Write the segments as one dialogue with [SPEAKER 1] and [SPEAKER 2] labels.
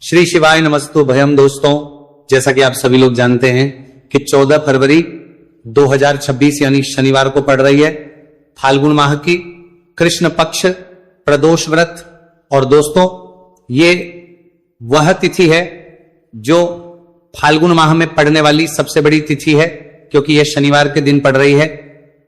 [SPEAKER 1] श्री शिवाय नमस्तु भयम। दोस्तों, जैसा कि आप सभी लोग जानते हैं कि 14 फरवरी 2026 यानी शनिवार को पड़ रही है फाल्गुन माह की कृष्ण पक्ष प्रदोष व्रत। और दोस्तों, ये वह तिथि है जो फाल्गुन माह में पड़ने वाली सबसे बड़ी तिथि है, क्योंकि यह शनिवार के दिन पड़ रही है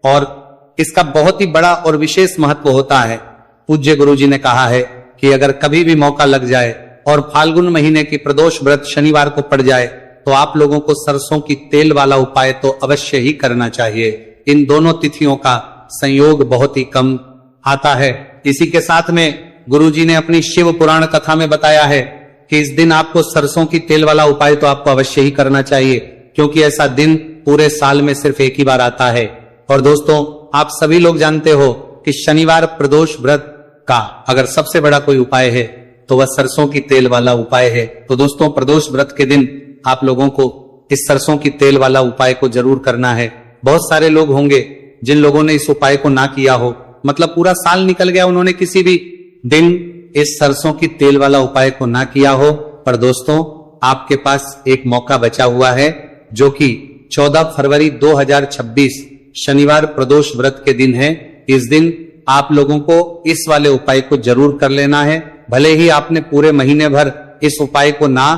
[SPEAKER 1] और इसका बहुत ही बड़ा और विशेष महत्व होता है। पूज्य गुरुजी ने कहा है कि अगर कभी भी मौका लग जाए और फाल्गुन महीने की प्रदोष व्रत शनिवार को पड़ जाए तो आप लोगों को सरसों की तेल वाला उपाय तो अवश्य ही करना चाहिए। इन दोनों तिथियों का संयोग बहुत ही कम आता है। इसी के साथ में गुरुजी ने अपनी शिव पुराण कथा में बताया है कि इस दिन आपको सरसों की तेल वाला उपाय तो आपको अवश्य ही करना चाहिए, क्योंकि ऐसा दिन पूरे साल में सिर्फ एक ही बार आता है। और दोस्तों, आप सभी लोग जानते हो कि शनिवार प्रदोष व्रत का अगर सबसे बड़ा कोई उपाय है तो वह सरसों की तेल वाला उपाय है। तो दोस्तों, प्रदोष व्रत के दिन आप लोगों को इस सरसों की तेल वाला उपाय को जरूर करना है। बहुत सारे लोग होंगे जिन लोगों ने इस उपाय को ना किया हो, मतलब पूरा साल निकल गया, उन्होंने किसी भी दिन इस सरसों की तेल वाला उपाय को ना किया हो। पर दोस्तों, आपके पास एक मौका बचा हुआ है, जो कि 14 फरवरी 2026 शनिवार प्रदोष व्रत के दिन है। इस दिन आप लोगों को इस वाले उपाय को जरूर कर लेना है, भले ही आपने पूरे महीने भर इस उपाय को ना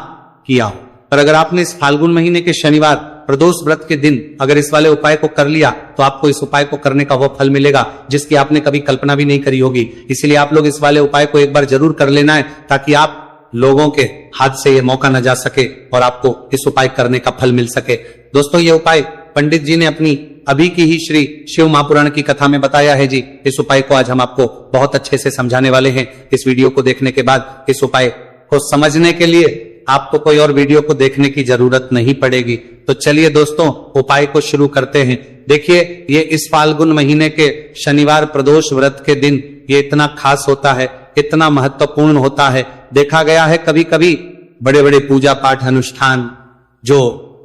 [SPEAKER 1] किया हो। पर अगर आपने इस फाल्गुन महीने के शनिवार प्रदोष व्रत के दिन अगर इस वाले उपाय को कर लिया तो आपको इस उपाय को करने का वो फल मिलेगा जिसकी आपने कभी कल्पना भी नहीं करी होगी। इसलिए आप लोग इस वाले उपाय को एक बार जरूर कर लेना है, ताकि आप लोगों के हाथ से ये मौका न जा सके और आपको इस उपाय करने का फल मिल सके। दोस्तों, ये उपाय पंडित जी ने अपनी अभी की ही श्री शिव महापुराण की कथा में बताया है जी। इस उपाय को आज हम आपको बहुत अच्छे से समझाने वाले हैं। इस वीडियो को देखने के बाद इस उपाय को समझने के लिए आपको कोई और वीडियो को देखने की जरूरत नहीं पड़ेगी। तो चलिए दोस्तों, उपाय को शुरू करते हैं। देखिए, ये इस फाल्गुन महीने के शनिवार प्रदोष व्रत के दिन ये इतना खास होता है, इतना महत्वपूर्ण होता है। देखा गया है कभी कभी बड़े बड़े पूजा पाठ अनुष्ठान जो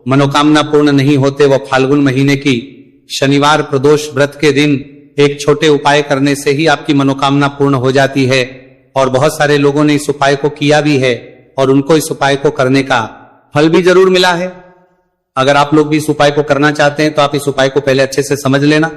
[SPEAKER 1] मनोकामना पूर्ण नहीं होते, वो फाल्गुन महीने की शनिवार प्रदोष व्रत के दिन एक छोटे उपाय करने से ही आपकी मनोकामना पूर्ण हो जाती है। और बहुत सारे लोगों ने इस उपाय को किया भी है और उनको इस उपाय को करने का फल भी जरूर मिला है। अगर आप लोग भी इस उपाय को करना चाहते हैं तो आप इस उपाय को पहले अच्छे से समझ लेना,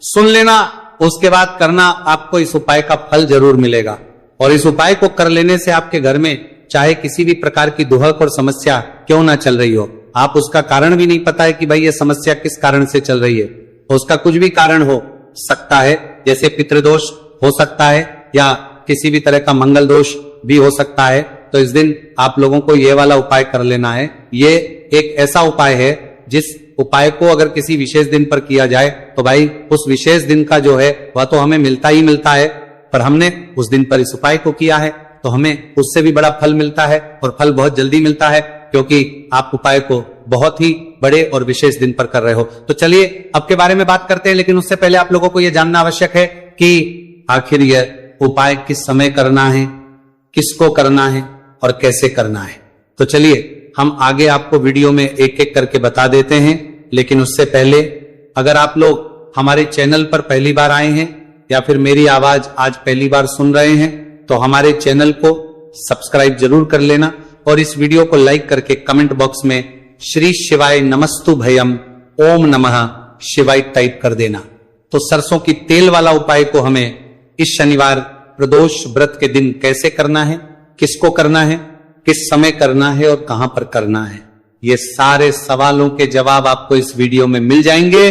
[SPEAKER 1] सुन लेना, उसके बाद करना। आपको इस उपाय का फल जरूर मिलेगा। और इस उपाय को कर लेने से आपके घर में चाहे किसी भी प्रकार की दुहक और समस्या क्यों ना चल रही हो, आप उसका कारण भी नहीं पता है कि भाई ये समस्या किस कारण से चल रही है, तो उसका कुछ भी कारण हो सकता है, जैसे पितृदोष हो सकता है या किसी भी तरह का मंगल दोष भी हो सकता है। तो इस दिन आप लोगों को ये वाला उपाय कर लेना है। ये एक ऐसा उपाय है जिस उपाय को अगर किसी विशेष दिन पर किया जाए तो भाई उस विशेष दिन का जो है वह तो हमें मिलता ही मिलता है, पर हमने उस दिन पर इस उपाय को किया है तो हमें उससे भी बड़ा फल मिलता है, और फल बहुत जल्दी मिलता है, क्योंकि आप उपाय को बहुत ही बड़े और विशेष दिन पर कर रहे हो। तो चलिए अब के बारे में बात करते हैं, लेकिन उससे पहले आप लोगों को यह जानना आवश्यक है कि आखिर यह उपाय किस समय करना है, किसको करना है और कैसे करना है। तो चलिए हम आगे आपको वीडियो में एक एक करके बता देते हैं। लेकिन उससे पहले अगर आप लोग हमारे चैनल पर पहली बार आए हैं या फिर मेरी आवाज आज पहली बार सुन रहे हैं तो हमारे चैनल को सब्सक्राइब जरूर कर लेना और इस वीडियो को लाइक करके कमेंट बॉक्स में श्री शिवाय नमस्तु भयम ओम नमः शिवाय टाइप कर देना। तो सरसों की तेल वाला उपाय को हमें इस शनिवार प्रदोष व्रत के दिन कैसे करना है, किसको करना है, किस समय करना है और कहां पर करना है, ये सारे सवालों के जवाब आपको इस वीडियो में मिल जाएंगे।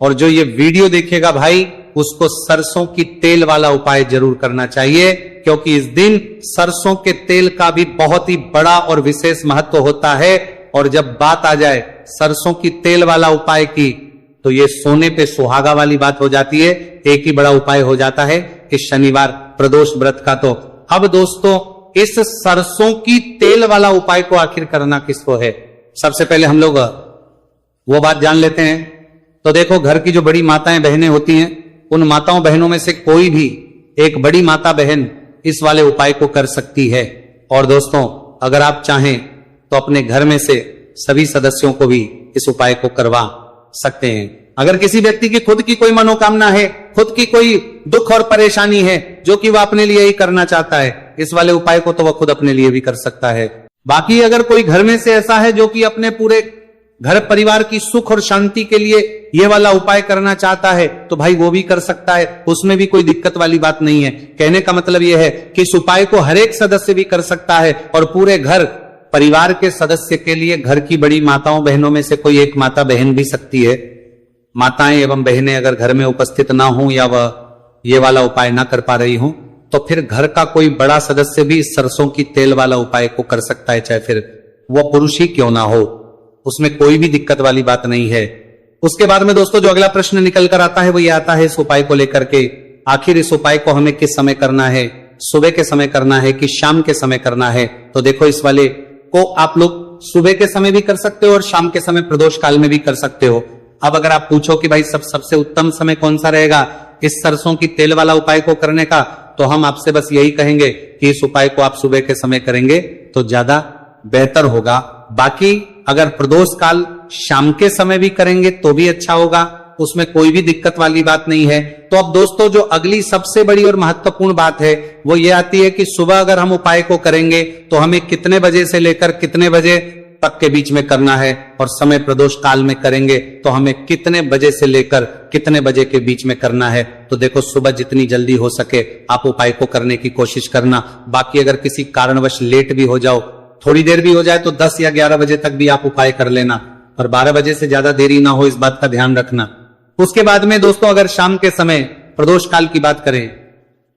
[SPEAKER 1] और जो ये वीडियो देखेगा भाई, उसको सरसों की तेल वाला उपाय जरूर करना चाहिए, क्योंकि इस दिन सरसों के तेल का भी बहुत ही बड़ा और विशेष महत्व होता है। और जब बात आ जाए सरसों की तेल वाला उपाय की, तो ये सोने पे सुहागा वाली बात हो जाती है। एक ही बड़ा उपाय हो जाता है इस शनिवार प्रदोष व्रत का। तो अब दोस्तों, इस सरसों की तेल वाला उपाय को आखिर करना किसको है, सबसे पहले हम लोग वो बात जान लेते हैं। तो देखो, घर की जो बड़ी माताएं बहनें होती हैं, उन माताओं बहनों में से कोई भी एक बड़ी माता बहन इस वाले उपाय को कर सकती है। और दोस्तों, अगर आप चाहें तो अपने घर में से सभी सदस्यों को भी इस उपाय को करवा सकते हैं। अगर किसी व्यक्ति की खुद की कोई मनोकामना है, खुद की कोई दुख और परेशानी है जो कि वह अपने लिए ही करना चाहता है, इस वाले उपाय को तो वह खुद अपने लिए भी कर सकता है। बाकी अगर कोई घर में से ऐसा है जो कि अपने पूरे घर परिवार की सुख और शांति के लिए ये वाला उपाय करना चाहता है तो भाई वो भी कर सकता है, उसमें भी कोई दिक्कत वाली बात नहीं है। कहने का मतलब यह है कि इस उपाय को हर एक सदस्य भी कर सकता है और पूरे घर परिवार के सदस्य के लिए घर की बड़ी माताओं बहनों में से कोई एक माता बहन भी सकती है। माताएं एवं बहनें अगर घर में उपस्थित ना हो या वह ये वाला उपाय ना कर पा रही हो तो फिर घर का कोई बड़ा सदस्य भी इस सरसों की तेल वाला उपाय को कर सकता है, चाहे फिर वह पुरुष ही क्यों ना हो, उसमें कोई भी दिक्कत वाली बात नहीं है। उसके बाद में दोस्तों जो अगला प्रश्न निकल कर आता है वो ये आता है इस उपाय को लेकर के, आखिर इस उपाय को हमें किस समय करना है, सुबह के समय करना है कि शाम के समय करना है। तो देखो इस वाले को आप लोग सुबह के समय भी कर सकते हो और शाम के समय प्रदोष काल में भी कर सकते हो। अब अगर आप पूछो कि भाई सबसे उत्तम समय कौन सा रहेगा इस सरसों की तेल वाला उपाय को करने का, तो हम आपसे बस यही कहेंगे कि इस उपाय को आप सुबह के समय करेंगे तो ज्यादा बेहतर होगा। बाकी अगर प्रदोष काल शाम के समय भी करेंगे तो भी अच्छा होगा, उसमें कोई भी दिक्कत वाली बात नहीं है। तो अब दोस्तों जो अगली सबसे बड़ी और महत्वपूर्ण बात है वो ये आती है कि सुबह अगर हम उपाय को करेंगे तो हमें कितने बजे से लेकर कितने बजे तक के बीच में करना है, और समय प्रदोष काल में करेंगे तो हमें कितने बजे से लेकर कितने बजे के बीच में करना है। तो देखो सुबह जितनी जल्दी हो सके आप उपाय को करने की कोशिश करना। बाकी अगर किसी कारणवश लेट भी हो जाओ, थोड़ी देर भी हो जाए तो 10 या 11 बजे तक भी आप उपाय कर लेना, और 12 बजे से ज्यादा देरी ना हो इस बात का ध्यान रखना। उसके बाद में दोस्तों अगर शाम के समय प्रदोष काल की बात करें,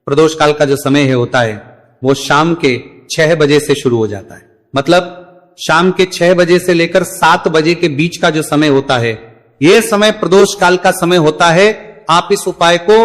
[SPEAKER 1] प्रदोष काल का जो समय है होता है वो शाम के 6 बजे से शुरू हो जाता है। मतलब शाम के 6 बजे से लेकर 7 बजे के बीच का जो समय होता है यह समय प्रदोष काल का समय होता है। आप इस उपाय को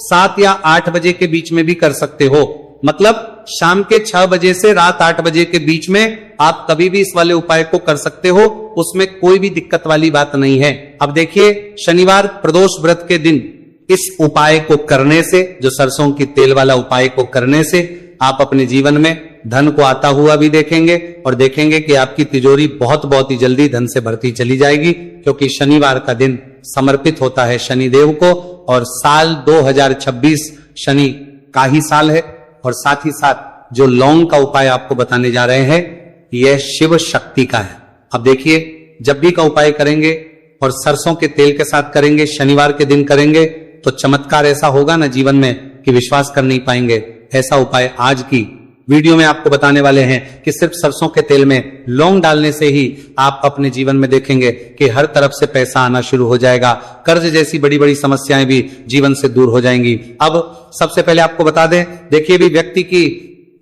[SPEAKER 1] 7 या 8 बजे के बीच में भी कर सकते हो। मतलब शाम के 6 बजे से रात 8 बजे के बीच में आप कभी भी इस वाले उपाय को कर सकते हो, उसमें कोई भी दिक्कत वाली बात नहीं है। अब देखिए शनिवार प्रदोष व्रत के दिन इस उपाय को करने से, जो सरसों की तेल वाला उपाय को करने से आप अपने जीवन में धन को आता हुआ भी देखेंगे और देखेंगे कि आपकी तिजोरी बहुत ही जल्दी धन से भरती चली जाएगी, क्योंकि शनिवार का दिन समर्पित होता है शनिदेव को और साल 2026 शनि का ही साल है। और साथ ही साथ जो लौंग का उपाय आपको बताने जा रहे हैं यह शिव शक्ति का है। अब देखिए जब भी का उपाय करेंगे और सरसों के तेल के साथ करेंगे, शनिवार के दिन करेंगे तो चमत्कार ऐसा होगा ना जीवन में कि विश्वास कर नहीं पाएंगे। ऐसा उपाय आज की वीडियो में आपको बताने वाले हैं कि सिर्फ सरसों के तेल में लौंग डालने से ही आप अपने जीवन में देखेंगे कि हर तरफ से पैसा आना शुरू हो जाएगा, कर्ज जैसी बड़ी बड़ी समस्याएं भी जीवन से दूर हो जाएंगी। अब सबसे पहले आपको बता दें, देखिए भी व्यक्ति की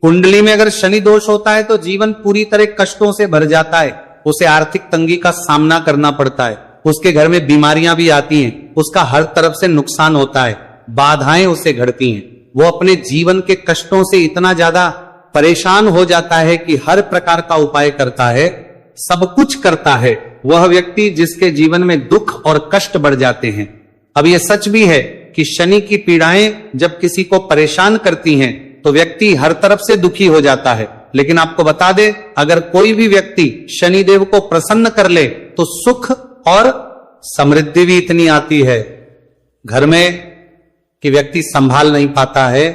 [SPEAKER 1] कुंडली में अगर शनि दोष होता है तो जीवन पूरी तरह कष्टों से भर जाता है, उसे आर्थिक तंगी का सामना करना पड़ता है, उसके घर में बीमारियां भी आती हैं, उसका हर तरफ से नुकसान होता है, बाधाएं उसे घड़ती हैं, वो अपने जीवन के कष्टों से इतना ज्यादा परेशान हो जाता है कि हर प्रकार का उपाय करता है, सब कुछ करता है, वह व्यक्ति जिसके जीवन में दुख और कष्ट बढ़ जाते हैं। अब यह सच भी है कि शनि की पीड़ाएं जब किसी को परेशान करती हैं तो व्यक्ति हर तरफ से दुखी हो जाता है। लेकिन आपको बता दें, अगर कोई भी व्यक्ति शनिदेव को प्रसन्न कर ले तो सुख और समृद्धि भी इतनी आती है घर में कि व्यक्ति संभाल नहीं पाता है,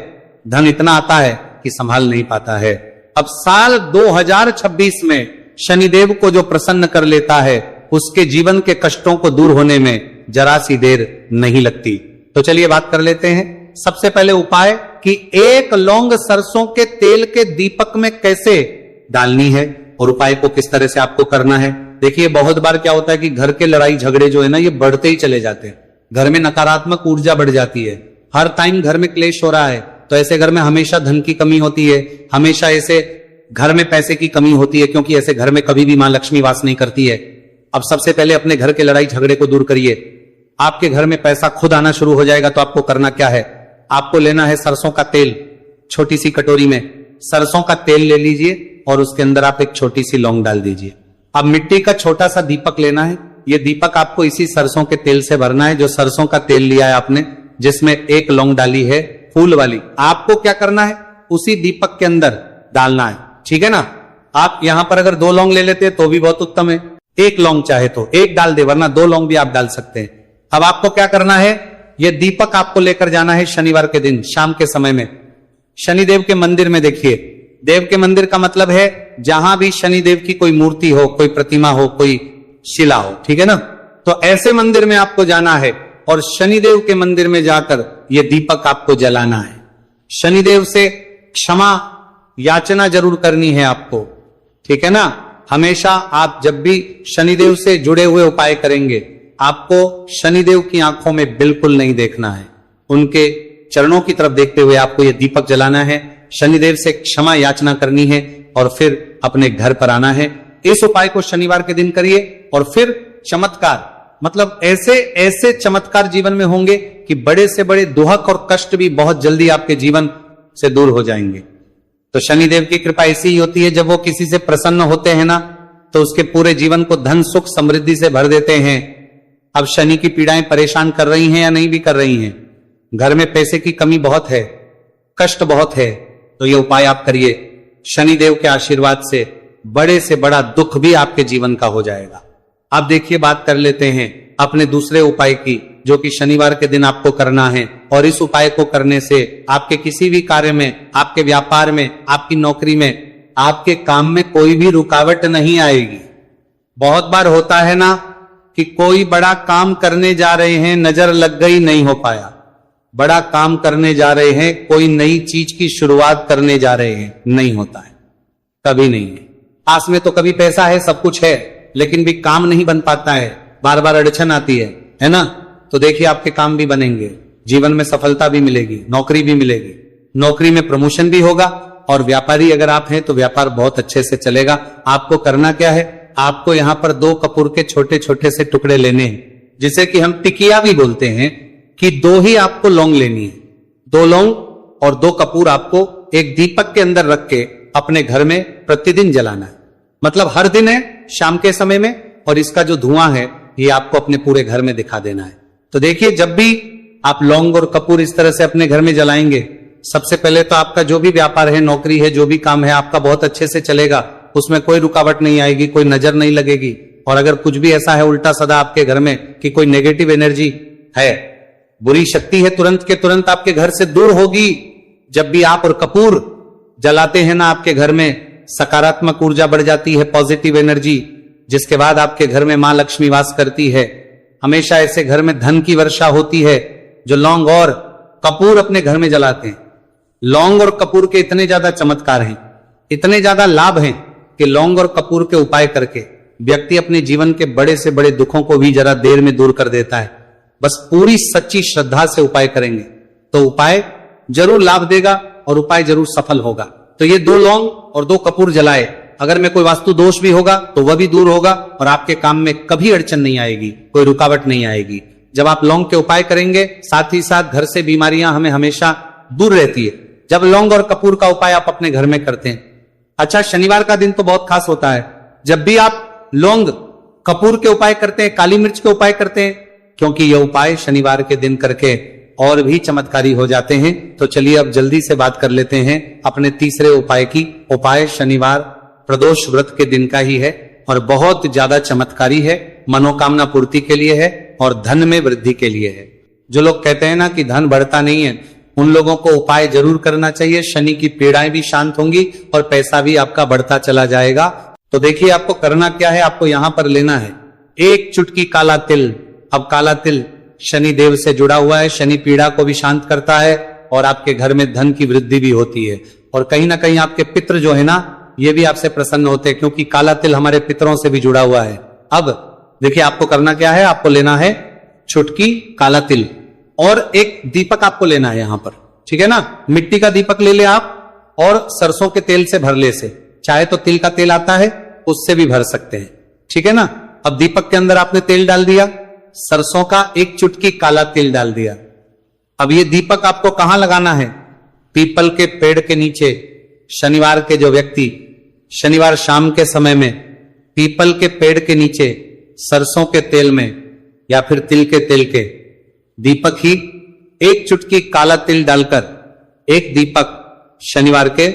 [SPEAKER 1] धन इतना आता है कि संभाल नहीं पाता है। अब साल 2026 में शनिदेव को जो प्रसन्न कर लेता है उसके जीवन के कष्टों को दूर होने में जरा सी देर नहीं लगती। तो चलिए बात कर लेते हैं। सबसे पहले उपाय कि एक लौंग सरसों के तेल के दीपक में कैसे डालनी है और उपाय को किस तरह से आपको करना है। देखिए बहुत बार क्या होता है कि घर के लड़ाई झगड़े जो है ना ये बढ़ते ही चले जाते हैं, घर में नकारात्मक ऊर्जा बढ़ जाती है, हर टाइम घर में क्लेश हो रहा है, तो ऐसे घर में हमेशा धन की कमी होती है, हमेशा ऐसे घर में पैसे की कमी होती है, क्योंकि ऐसे घर में कभी भी मां लक्ष्मी वास नहीं करती है। अब सबसे पहले अपने घर के लड़ाई झगड़े को दूर करिए, आपके घर में पैसा खुद आना शुरू हो जाएगा। तो आपको करना क्या है, आपको लेना है सरसों का तेल, छोटी सी कटोरी में सरसों का तेल ले लीजिए और उसके अंदर आप एक छोटी सी लौंग डाल दीजिए। अब मिट्टी का छोटा सा दीपक लेना है, यह दीपक आपको इसी सरसों के तेल से भरना है। जो सरसों का तेल लिया है आपने, जिसमें एक लौंग डाली है फूल वाली, आपको क्या करना है उसी दीपक के अंदर डालना है, ठीक है ना। आप यहां पर अगर 2 लौंग ले लेते हैं तो भी बहुत उत्तम है, 1 लौंग चाहे तो 1 डाल दे, वरना 2 लौंग भी आप डाल सकते हैं। अब आपको क्या करना है, यह दीपक आपको लेकर जाना है शनिवार के दिन शाम के समय में शनिदेव के मंदिर में। देखिए देव के मंदिर का मतलब है जहां भी शनिदेव की कोई मूर्ति हो, कोई प्रतिमा हो, कोई शिला हो, ठीक है ना। तो ऐसे मंदिर में आपको जाना है और शनिदेव के मंदिर में जाकर यह दीपक आपको जलाना है। शनिदेव से क्षमा याचना जरूर करनी है आपको, ठीक है ना। हमेशा आप जब भी शनिदेव से जुड़े हुए उपाय करेंगे, आपको शनिदेव की आंखों में बिल्कुल नहीं देखना है, उनके चरणों की तरफ देखते हुए आपको यह दीपक जलाना है, शनिदेव से क्षमा याचना करनी है और फिर अपने घर पर आना है। इस उपाय को शनिवार के दिन करिए और फिर चमत्कार, मतलब ऐसे ऐसे चमत्कार जीवन में होंगे कि बड़े से बड़े दुहक और कष्ट भी बहुत जल्दी आपके जीवन से दूर हो जाएंगे। तो शनिदेव की कृपा ऐसी ही होती है, जब वो किसी से प्रसन्न होते हैं ना, तो उसके पूरे जीवन को धन सुख समृद्धि से भर देते हैं। अब शनि की पीड़ाएं परेशान कर रही हैं या नहीं भी कर रही हैं, घर में पैसे की कमी बहुत है, कष्ट बहुत है, तो ये उपाय आप करिए। शनिदेव के आशीर्वाद से बड़े से बड़ा दुख भी आपके जीवन का हो जाएगा। आप देखिए, बात कर लेते हैं अपने दूसरे उपाय की, जो कि शनिवार के दिन आपको करना है। और इस उपाय को करने से आपके किसी भी कार्य में, आपके व्यापार में, आपकी नौकरी में, आपके काम में कोई भी रुकावट नहीं आएगी। बहुत बार होता है ना कि कोई बड़ा काम करने जा रहे हैं, नजर लग गई, नहीं हो पाया। बड़ा काम करने जा रहे हैं, कोई नई चीज की शुरुआत करने जा रहे हैं, नहीं होता है, कभी नहीं है। पास में तो कभी पैसा है, सब कुछ है, लेकिन भी काम नहीं बन पाता है, बार बार अड़चन आती है ना। तो देखिए, आपके काम भी बनेंगे, जीवन में सफलता भी मिलेगी, नौकरी भी मिलेगी, नौकरी में प्रमोशन भी होगा। और व्यापारी अगर आप हैं तो व्यापार बहुत अच्छे से चलेगा। आपको करना क्या है, आपको यहां पर 2 कपूर के छोटे छोटे से टुकड़े लेने हैं, जिसे कि हम टिकिया भी बोलते हैं, कि 2 ही आपको लौंग लेनी है। 2 लौंग और 2 कपूर आपको एक दीपक के अंदर रख के अपने घर में प्रतिदिन जलाना है। मतलब हर दिन है, शाम के समय में, और इसका जो धुआं है ये आपको अपने पूरे घर में दिखा देना है। तो देखिए, जब भी आप लौंग और कपूर इस तरह से अपने घर में जलाएंगे, सबसे पहले तो आपका जो भी व्यापार है, नौकरी है, जो भी काम है आपका बहुत अच्छे से चलेगा, उसमें कोई रुकावट नहीं आएगी, कोई नजर नहीं लगेगी। और अगर कुछ भी ऐसा है उल्टा सदा आपके घर में कि कोई नेगेटिव एनर्जी है, बुरी शक्ति है, तुरंत के तुरंत आपके घर से दूर होगी। जब भी आप और कपूर जलाते हैं ना, आपके घर में सकारात्मक ऊर्जा बढ़ जाती है, पॉजिटिव एनर्जी, जिसके बाद आपके घर में मां लक्ष्मी वास करती है। हमेशा ऐसे घर में धन की वर्षा होती है जो लौंग और कपूर अपने घर में जलाते हैं। लौंग और कपूर के इतने ज्यादा चमत्कार हैं, इतने ज्यादा लाभ हैं कि लौंग और कपूर के उपाय करके व्यक्ति अपने जीवन के बड़े से बड़े दुखों को भी जरा देर में दूर कर देता है। बस पूरी सच्ची श्रद्धा से उपाय करेंगे तो उपाय जरूर लाभ देगा और उपाय जरूर सफल होगा। तो ये 2 लौंग और 2 कपूर जलाए, अगर में कोई वास्तु दोष भी होगा तो वह भी दूर होगा और आपके काम में कभी अड़चन नहीं आएगी, कोई रुकावट नहीं आएगी। जब आप लौंग के उपाय करेंगे, साथ ही साथ घर से बीमारियां हमें हमेशा दूर रहती है, जब लौंग और कपूर का उपाय आप अपने घर में करते हैं। अच्छा, शनिवार का दिन तो बहुत खास होता है। जब भी आप लौंग कपूर के उपाय करते हैं, काली मिर्च के उपाय करते हैं, क्योंकि यह उपाय शनिवार के दिन करके और भी चमत्कारी हो जाते हैं। तो चलिए अब जल्दी से बात कर लेते हैं अपने तीसरे उपाय की। उपाय शनिवार प्रदोष व्रत के दिन का ही है और बहुत ज्यादा चमत्कारी है, मनोकामना पूर्ति के लिए है और धन में वृद्धि के लिए है। जो लोग कहते हैं ना कि धन बढ़ता नहीं है, उन लोगों को उपाय जरूर करना चाहिए। शनि की पीड़ाएं भी शांत होंगी और पैसा भी आपका बढ़ता चला जाएगा। तो देखिए, आपको करना क्या है, आपको यहां पर लेना है 1 चुटकी काला तिल। अब काला तिल शनि देव से जुड़ा हुआ है, शनि पीड़ा को भी शांत करता है और आपके घर में धन की वृद्धि भी होती है। और कहीं ना कहीं आपके पितृ जो है ना, ये भी आपसे प्रसन्न होते हैं, क्योंकि काला तिल हमारे पितरों से भी जुड़ा हुआ है। अब देखिए, आपको करना क्या है, आपको लेना है चुटकी काला तिल और एक दीपक आपको लेना है यहां पर, ठीक है ना। मिट्टी का दीपक ले ले आप और सरसों के तेल से भर ले से, चाहे तो तिल का तेल आता है उससे भी भर सकते हैं, ठीक है ना। अब दीपक के अंदर आपने तेल डाल दिया, सरसों का 1 चुटकी काला तिल डाल दिया। अब ये दीपक आपको कहां लगाना है, पीपल के पेड़ के नीचे। शनिवार के जो व्यक्ति शनिवार शाम के समय में पीपल के पेड़ के नीचे सरसों के तेल में या फिर तिल के तेल के दीपक ही 1 चुटकी काला तिल डालकर एक दीपक शनिवार के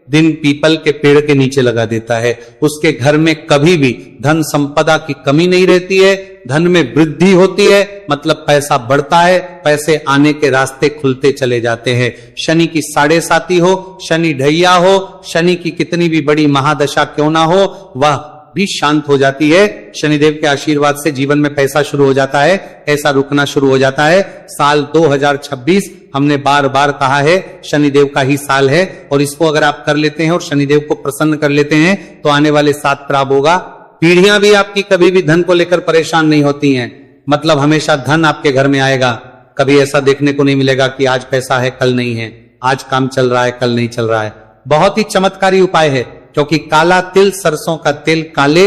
[SPEAKER 1] दिन पीपल के पेड़ के नीचे लगा देता है। उसके घर में कभी भी धन संपदा की कमी नहीं रहती है, धन में वृद्धि होती है, मतलब पैसा बढ़ता है, पैसे आने के रास्ते खुलते चले जाते हैं। शनि की 7.5 हो, शनि ढैया हो, शनि की कितनी भी बड़ी महादशा क्यों ना हो, वह भी शांत हो जाती है। शनिदेव के आशीर्वाद से जीवन में पैसा शुरू हो जाता है, ऐसा रुकना शुरू हो जाता है। साल 2026 हमने बार बार कहा है शनिदेव का ही साल है, और इसको अगर आप कर लेते हैं और शनिदेव को प्रसन्न कर लेते हैं तो आने वाले 7 प्राप्त होगा। पीढ़ियां भी आपकी कभी भी धन को लेकर परेशान नहीं होती हैं, मतलब हमेशा धन आपके घर में आएगा। कभी ऐसा देखने को नहीं मिलेगा कि आज पैसा है कल नहीं है, आज काम चल रहा है कल नहीं चल रहा है। बहुत ही चमत्कारी उपाय है, क्योंकि काला तिल, सरसों का तेल, काले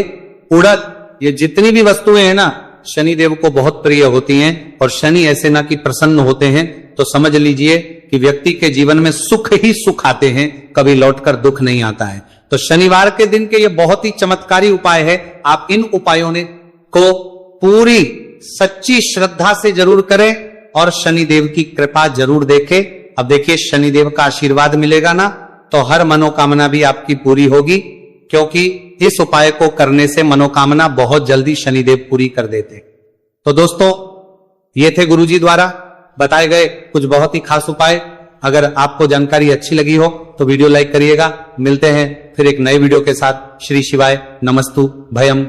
[SPEAKER 1] उड़द, ये जितनी भी वस्तुएं हैं ना शनिदेव को बहुत प्रिय होती हैं। और शनि ऐसे ना कि प्रसन्न होते हैं तो समझ लीजिए कि व्यक्ति के जीवन में सुख ही सुख आते हैं, कभी लौटकर दुख नहीं आता है। तो शनिवार के दिन के ये बहुत ही चमत्कारी उपाय है। आप इन उपायों ने को पूरी सच्ची श्रद्धा से जरूर करें और शनिदेव की कृपा जरूर देखें। अब देखिए शनिदेव का आशीर्वाद मिलेगा ना तो हर मनोकामना भी आपकी पूरी होगी, क्योंकि इस उपाय को करने से मनोकामना बहुत जल्दी शनिदेव पूरी कर देते। तो दोस्तों, ये थे गुरुजी द्वारा बताए गए कुछ बहुत ही खास उपाय। अगर आपको जानकारी अच्छी लगी हो तो वीडियो लाइक करिएगा। मिलते हैं फिर एक नए वीडियो के साथ। श्री शिवाय नमस्तु भयम।